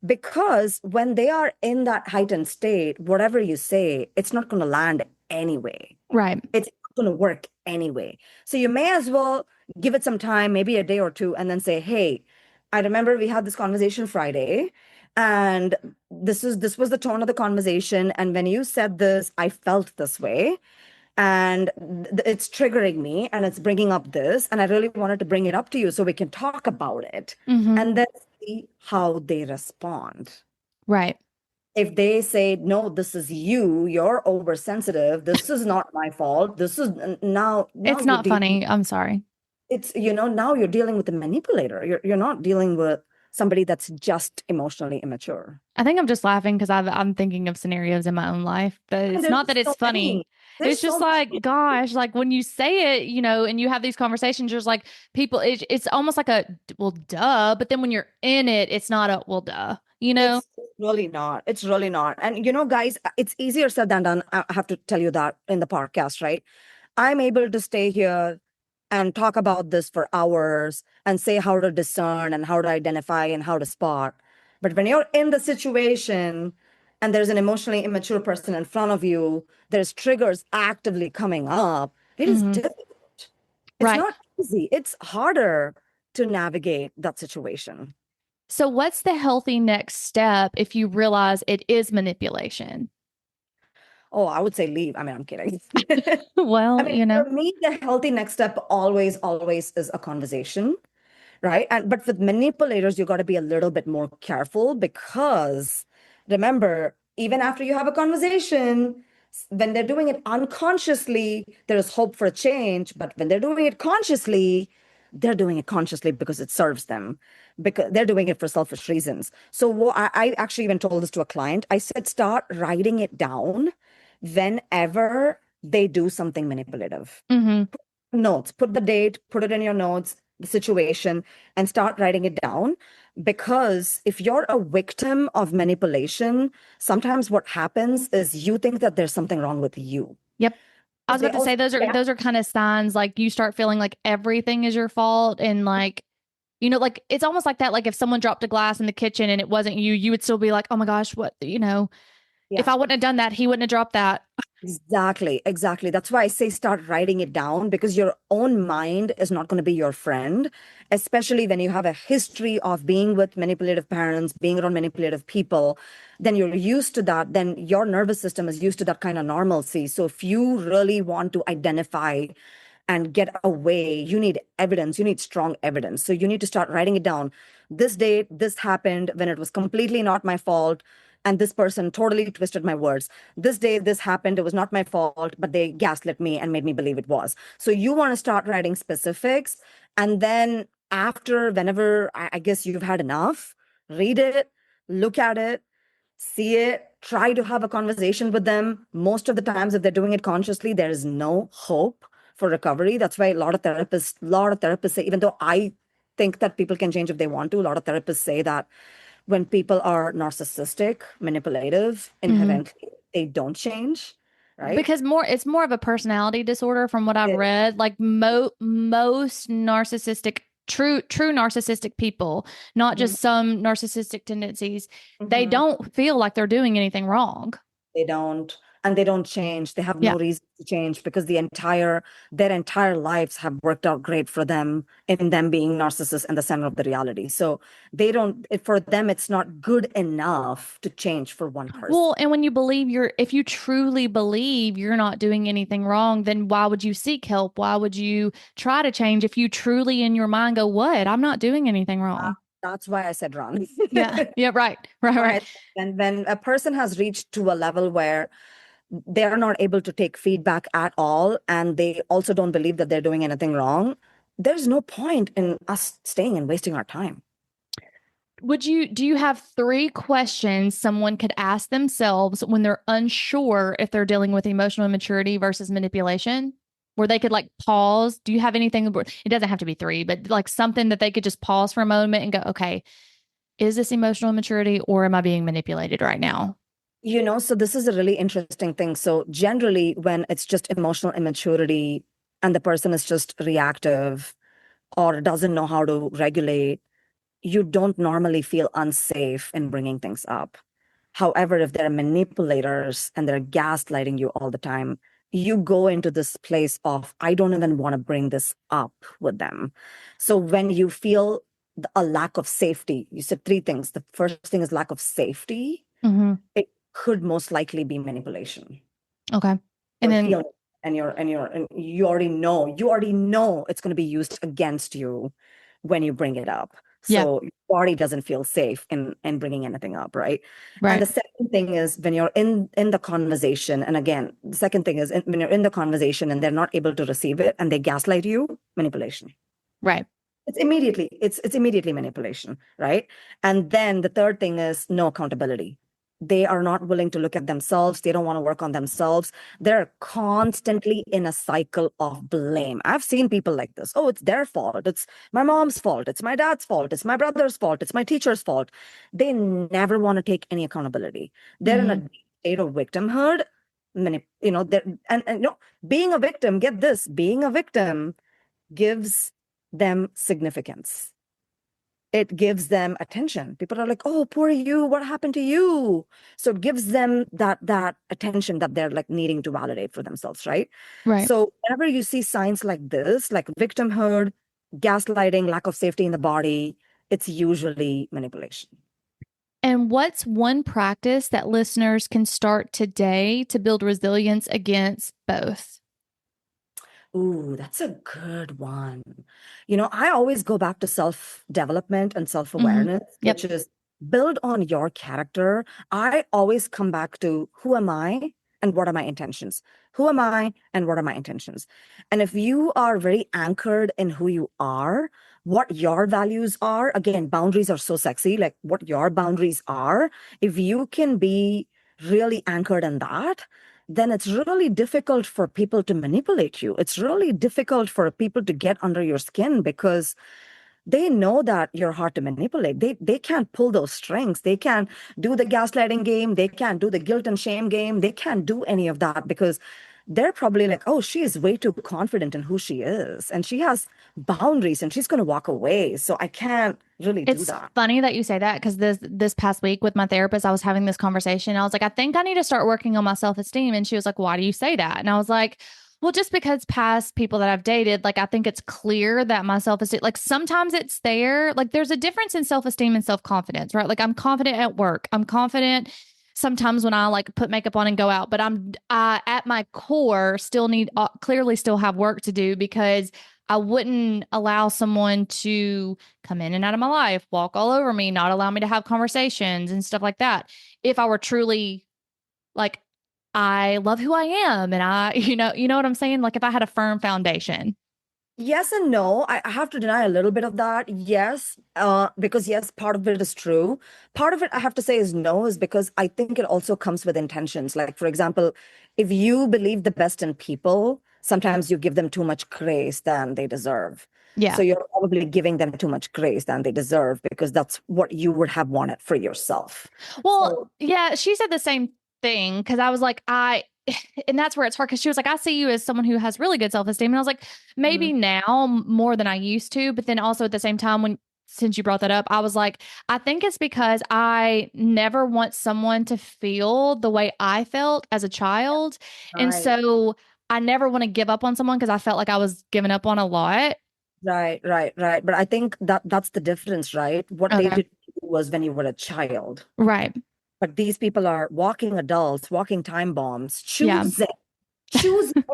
because when they are in that heightened state, whatever you say, it's not going to land anyway. Right. It's not going to work anyway. So you may as well give it some time, maybe a day or two, and then say, hey, I remember we had this conversation Friday, and this was the tone of the conversation. And when you said this, I felt this way. And it's triggering me and it's bringing up this. And I really wanted to bring it up to you so we can talk about it Mm-hmm. and then see how they respond. Right. If they say, no, this is you, you're oversensitive, this is not my fault, this is now It's you're not dealing, funny. I'm sorry. it's, now you're dealing with a manipulator. You're not dealing with somebody that's just emotionally immature. I think I'm just laughing because I'm thinking of scenarios in my own life, but And it's there's not that it's so funny. many. There's It's just so like, gosh, like when you say it, and you have these conversations, there's like people, it's almost like a, well, duh. But then when you're in it, it's not a, well, duh, you know? It's really not. It's really not. And guys, it's easier said than done. I have to tell you that in the podcast, right? I'm able to stay here and talk about this for hours and say how to discern and how to identify and how to spot. But when you're in the situation and there's an emotionally immature person in front of you, there's triggers actively coming up, it is Hmm. difficult. It's Right. not easy. It's harder to navigate that situation. So, what's the healthy next step if you realize it is manipulation? Oh, I would say leave. I mean, I'm kidding. I Well, mean, for me, the healthy next step always is a conversation, right? And but with manipulators, you got to be a little bit more careful because remember, even after you have a conversation, when they're doing it unconsciously, there is hope for a change. But when they're doing it consciously, they're doing it consciously because it serves them, because they're doing it for selfish reasons. So I actually even told this to a client. I said, start writing it down whenever they do something manipulative. hmm Notes, put the date, put it in your notes, the situation, and start writing it down. Because if you're a victim of manipulation, sometimes what happens is you think that there's something wrong with you. Yep. I was Because they about to say also, those are kind of signs like you start feeling like everything is your fault and like like it's almost like that like if someone dropped a glass in the kitchen and it wasn't you, you would still be like, "Oh my gosh, what, if yeah. I wouldn't have done that, he wouldn't have dropped that." Exactly, exactly. That's why I say start writing it down because your own mind is not going to be your friend, especially when you have a history of being with manipulative parents, being around manipulative people. Then you're used to that. Then your nervous system is used to that kind of normalcy. So if you really want to identify and get away, you need evidence, you need strong evidence. So you need to start writing it down. This date, this happened when it was completely not my fault. And this person totally twisted my words. This day, this happened. It was not my fault, but they gaslit me and made me believe it was. So you want to start writing specifics. And then after, whenever I guess you've had enough, read it, look at it, see it, try to have a conversation with them. Most of the times, if they're doing it consciously, there is no hope for recovery. That's why a lot of therapists say, even though I think that people can change if they want to, a lot of therapists say that when people are narcissistic, manipulative, hmm inherently, they don't change, right? Because it's more of a personality disorder from what I've It- read. Like most narcissistic true narcissistic people, not Mhm, just some narcissistic tendencies, they mhm. don't feel like they're doing anything wrong. They don't. and they don't change. They have Yeah. no reason to change because their entire lives have worked out great for them in them being narcissists and the center of the reality. So they don't, for them, it's not good enough to change for one person. Well, and when you believe if you truly believe you're not doing anything wrong, then why would you seek help? Why would you try to change if you truly in your mind go, what? I'm not doing anything wrong. That's why I said run. Yeah. Yeah. Right. Right. Right. Right. And when a person has reached to a level where they are not able to take feedback at all, and they also don't believe that they're doing anything wrong, there's no point in us staying and wasting our time. Do you have three questions someone could ask themselves when they're unsure if they're dealing with emotional immaturity versus manipulation? Where they could like pause. Do you have anything? It doesn't have to be three, but like something that they could just pause for a moment and go, okay, is this emotional immaturity or am I being manipulated right now? So this is a really interesting thing. So generally, when it's just emotional immaturity and the person is just reactive or doesn't know how to regulate, you don't normally feel unsafe in bringing things up. However, if they're manipulators and they're gaslighting you all the time, you go into this place of, I don't even want to bring this up with them. So when you feel a lack of safety, you said three things. The first thing is lack of safety. Mm-hmm. It could most likely be manipulation. Okay. And You're then, feeling and you already know it's going to be used against you when you bring it up. yeah, So your body doesn't feel safe in bringing anything up, right? And right, the second thing is when you're in the conversation, and again, the second thing is when you're in the conversation and they're not able to receive it and they gaslight you, manipulation. right. It's immediately manipulation, right? And then the third thing is no accountability. They are not willing to look at themselves. They don't want to work on themselves. They're constantly in a cycle of blame. I've seen people like this. Oh, it's their fault. It's my mom's fault. It's my dad's fault. It's my brother's fault. It's my teacher's fault. They never want to take any accountability. They're in Mm-hmm. a state of victimhood. They're being a victim, get this, being a victim gives them significance. It gives them attention. People are like, "Oh, poor you, what happened to you?" So it gives them that attention that they're like needing to validate for themselves, right? Right. So whenever you see signs like this, like victimhood, gaslighting, lack of safety in the body, it's usually manipulation. And what's one practice that listeners can start today to build resilience against both? Ooh, that's a good one. I always go back to self-development and Mm-hmm. self-awareness, Yep. which is build on your character. I always come back to who am I and what are my intentions? Who am I and what are my intentions? And if you are very anchored in who you are, what your values are, again, boundaries are so sexy, like what your boundaries are, if you can be really anchored in that, then it's really difficult for people to manipulate you. It's really difficult for people to get under your skin because they know that you're hard to manipulate. They can't pull those strings. They can't do the gaslighting game. They can't do the guilt and shame game. They can't do any of that because they're probably like, oh, she is way too confident in who she is. And she has boundaries and she's going to walk away. So I can't really do It's that. funny that you say that because this past week with my therapist, I was having this conversation. I was like, I think I need to start working on my self-esteem. And she was like, why do you say that? And I was like, well, just because past people that I've dated, like I think it's clear that my self-esteem, like sometimes it's there. Like there's a difference in self-esteem and self-confidence, right? Like I'm confident at work. I'm confident sometimes when I like put makeup on and go out, but I at my core still need clearly still have work to do because I wouldn't allow someone to come in and out of my life, walk all over me, not allow me to have conversations and stuff like that. If I were truly like, I love who I am and you know what I'm saying? Like if I had a firm foundation. Yes and no. I have to deny a little bit of that. Yes, because yes, part of it is true. Part of it I have to say is no, is because I think it also comes with intentions. Like, for example, if you believe the best in people, sometimes you give them too much grace than they deserve. Yeah. So you're probably giving them too much grace than they deserve because that's what you would have wanted for yourself. Well, So, yeah, she said the same thing because I was like, and that's where it's hard because she was like, I see you as someone who has really good self esteem. And I was like, maybe Mhm. now more than I used to. But then also at the same time, when since you brought that up, I was like, I think it's because I never want someone to feel the way I felt as a child. And Right. so I never want to give up on someone because I felt like I was giving up on a lot. Right. But I think that that's the difference, right? What they Okay. did was when you were a child. Right. But these people are walking adults, walking time bombs, Yeah. choosing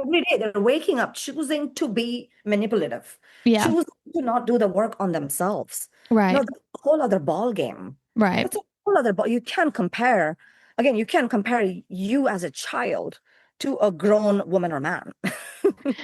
every day. They're waking up, choosing to be manipulative, Yeah. choosing to not do the work on themselves. No, Right. that's a whole other ball game. Right. That's a whole other ball. You can't compare, again, you can't compare you as a child to a grown woman or man.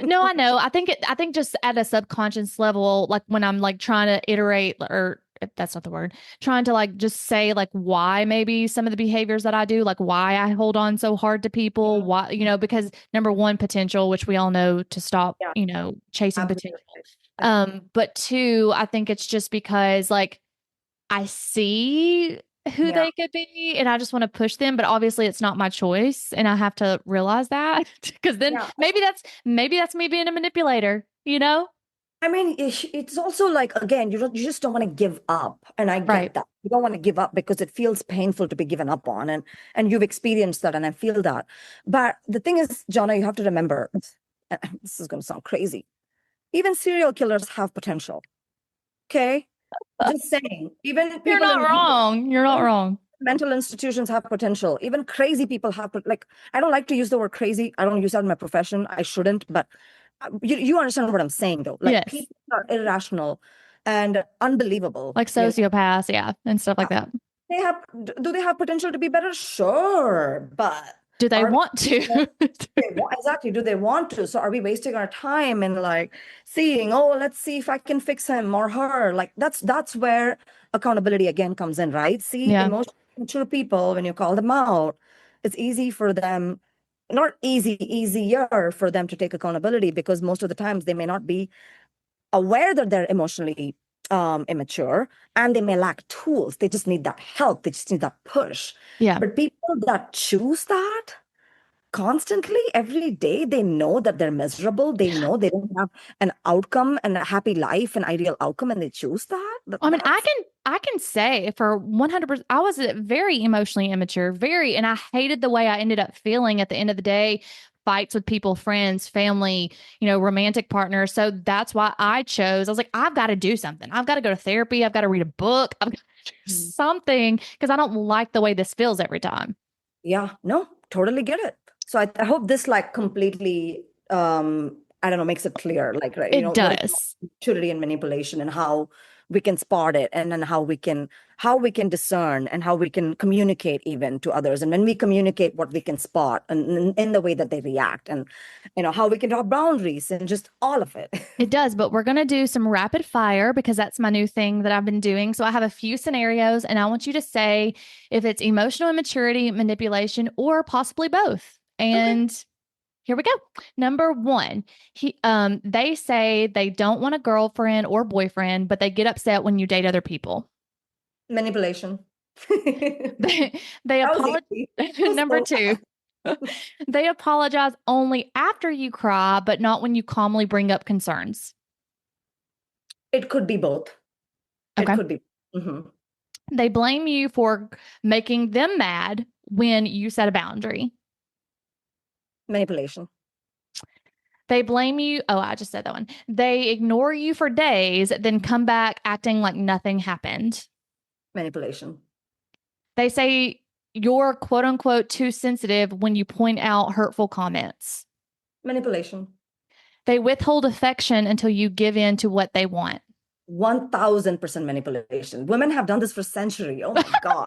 No, I know. I think just at a subconscious level, like when I'm like trying to iterate or if that's not the word, trying to like just say like why maybe some of the behaviors that I do, like why I hold on so hard to people, why, because number one, potential, which we all know to stop, Yeah, chasing potential. absolutely. Yeah. But two, I think it's just because like I see who Yeah. they could be and I just want to push them, but obviously it's not my choice and I have to realize that because then Yeah. maybe that's me being a manipulator, you know? I mean, it's also like, again, you just don't want to give up. And I Right. get that. You don't want to give up because it feels painful to be given up on. And you've experienced that, and I feel that. But the thing is, Jonna, you have to remember, this is going to sound crazy. Even serial killers have potential. Okay? Just saying. Even You're people not in wrong. You're not wrong. mental institutions have potential. Even crazy people have, like, I don't like to use the word crazy. I don't use that in my profession. I shouldn't, but you understand what I'm saying, though. Like, Yes. people are irrational and unbelievable, Like sociopaths, yeah, and stuff Uh, like that. They have, do they have potential to be better? Sure, but Do they are want to? exactly, do they want to? So are we wasting our time in like seeing, oh, let's see if I can fix him or her? Like that's where accountability again comes in, right? See, Yeah. emotionally mature people, when you call them out, it's easy for them, not easier for them to take accountability because most of the times they may not be aware that they're emotionally immature and they may lack tools. They just need that help. They just need that push. Yeah. But people that choose that constantly every day, they know that they're miserable. They know they don't have an outcome and a happy life, an ideal outcome, and they choose that. I mean, That's I can say for 100%, I was very emotionally immature, very, and I hated the way I ended up feeling at the end of the day, fights with people, friends, family, romantic partners. So that's why I was like, I've got to do something. I've got to go to therapy. I've got to read a book. I've got to do Mm. something because I don't like the way this feels every time. Yeah, no, totally get it. So I hope this like completely I don't know, makes it clear, like, right, It what is does. maturity and manipulation and how we can spot it, and then how we can discern and how we can communicate even to others. And when we communicate what we can spot and in the way that they react, and how we can draw boundaries and just all of it. It does, but we're going to do some rapid fire because that's my new thing that I've been doing. So I have a few scenarios and I want you to say if it's emotional immaturity, manipulation, or possibly both. Okay. And here we go. Number one, they say they don't want a girlfriend or boyfriend, but they get upset when you date other people. Manipulation. That They was apologize. easy. That was Number so two, they apologize only after you cry, but not when you calmly bring up concerns. It could be both. It Okay. could be. Mhm. They blame you for making them mad when you set a boundary. Manipulation. They blame you. Oh, I just said that one. They ignore you for days, then come back acting like nothing happened. Manipulation. They say you're quote unquote too sensitive when you point out hurtful comments. Manipulation. They withhold affection until you give in to what they want. 1000% manipulation. Women have done this for centuries. Oh my God.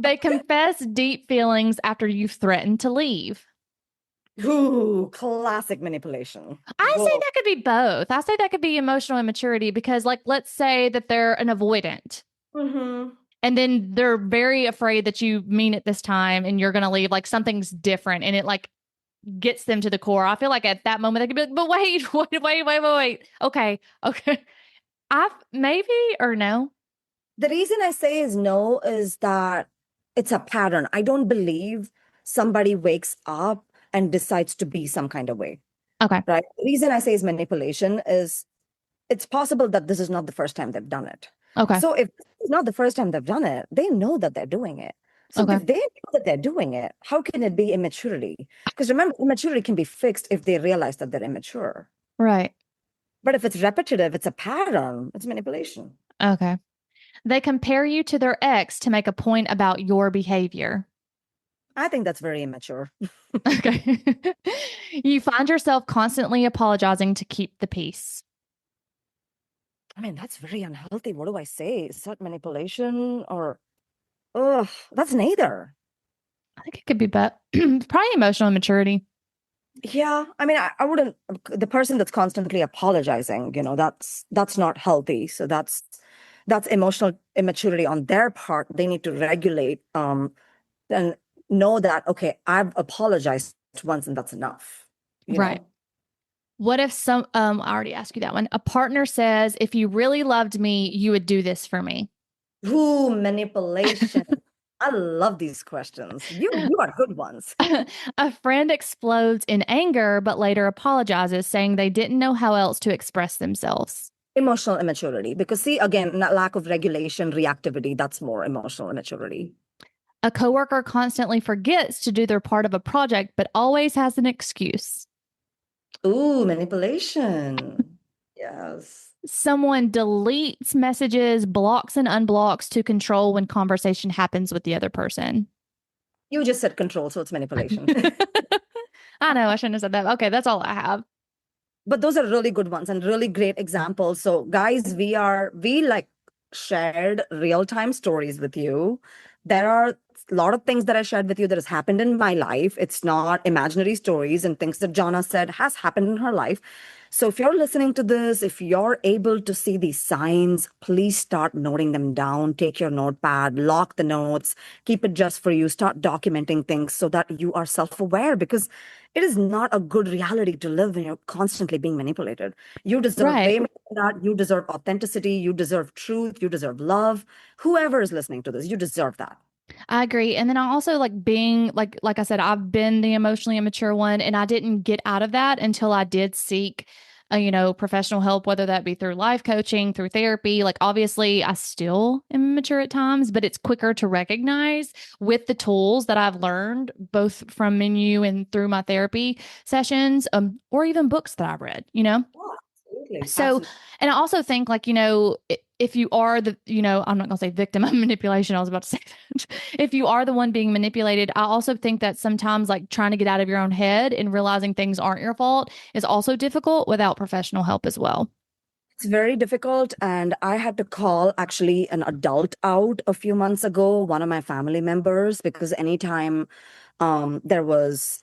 They confess deep feelings after you've threatened to leave. Ooh, classic manipulation. I say Whoa. that could be both. I say that could be emotional immaturity because, like, let's say that they're an avoidant Hmm. and then they're very afraid that you mean it this time and you're going to leave. Like, something's different and it, like, gets them to the core. I feel like at that moment, they could be like, but wait, wait. Okay. Okay. I've maybe or no. The reason I say is no is that it's a pattern. I don't believe somebody wakes up and decides to be some kind of way, Okay. right? The reason I say is manipulation is it's possible that this is not the first time they've done it. Okay. So if it's not the first time they've done it, they know that they're doing it. So Okay. if they know that they're doing it, how can it be immaturity? Because remember, immaturity can be fixed if they realize that they're immature. Right. But if it's repetitive, it's a pattern, it's manipulation. Okay. They compare you to their ex to make a point about your behavior. I think that's very immature. Okay. You find yourself constantly apologizing to keep the peace. I mean, that's very unhealthy. What do I say? Is that manipulation or, ugh, that's neither. I think it could be, but probably emotional immaturity. Yeah, I mean, I wouldn't, the person that's constantly apologizing, that's not healthy. So that's emotional immaturity on their part. They need to regulate, and know that, okay, I've apologized once and that's enough, you Right. know? What if I already asked you that one. A partner says, if you really loved me, you would do this for me. Ooh, manipulation. I love these questions. You are good ones. A friend explodes in anger, but later apologizes, saying they didn't know how else to express themselves. Emotional immaturity, because see, again, lack of regulation, reactivity, that's more emotional immaturity. A coworker constantly forgets to do their part of a project, but always has an excuse. Ooh, manipulation. Yes. Someone deletes messages, blocks and unblocks to control when conversation happens with the other person. You just said control, so it's manipulation. I know I shouldn't have said that. Okay, that's all I have. But those are really good ones and really great examples. So guys, we like shared real-time stories with you. There are a lot of things that I shared with you that has happened in my life. It's not imaginary stories, and things that Jana said has happened in her life. So if you're listening to this, if you're able to see these signs, please start noting them down. Take your notepad, lock the notes, keep it just for you, start documenting things so that you are self-aware, because it is not a good reality to live when you're constantly being manipulated. You deserve Right. way more than that. You deserve authenticity. You deserve truth. You deserve love. Whoever is listening to this, you deserve that. I agree. And then I also like being like I said, I've been the emotionally immature one and I didn't get out of that until I did seek professional help, whether that be through life coaching, through therapy. Like obviously I still am immature at times, but it's quicker to recognize with the tools that I've learned both from Menu and through my therapy sessions, or even books that I've read. Oh, absolutely. So, Absolutely. and I also think like, if you are I'm not going to say victim of manipulation. I was about to say that. If you are the one being manipulated, I also think that sometimes like trying to get out of your own head and realizing things aren't your fault is also difficult without professional help as well. It's very difficult. And I had to call actually an adult out a few months ago, one of my family members, because anytime there was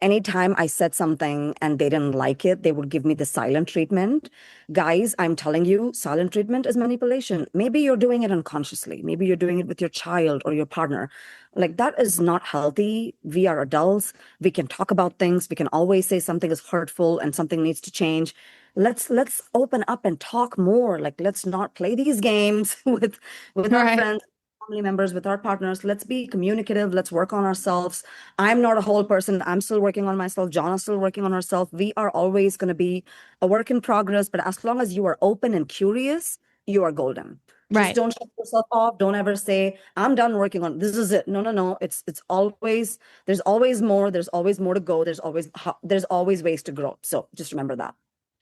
anytime I said something and they didn't like it, they would give me the silent treatment. Guys, I'm telling you, silent treatment is manipulation. Maybe you're doing it unconsciously. Maybe you're doing it with your child or your partner. Like that is not healthy. We are adults. We can talk about things. We can always say something is hurtful and something needs to change. Let's open up and talk more. Like let's not play these games with our Right. friends, family members, with our partners. Let's be communicative. Let's work on ourselves. I'm not a whole person. I'm still working on myself. Jonna's still working on herself. We are always going to be a work in progress. But as long as you are open and curious, you are golden. Just Right. don't shut yourself off. Don't ever say, I'm done working on this is it. No, no, no. It's always there's always more. There's always more to go. There's always ways to grow. So just remember that.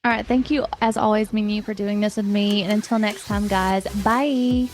All right. Thank you, as always, Minu, for doing this with me. And until next time, guys, bye.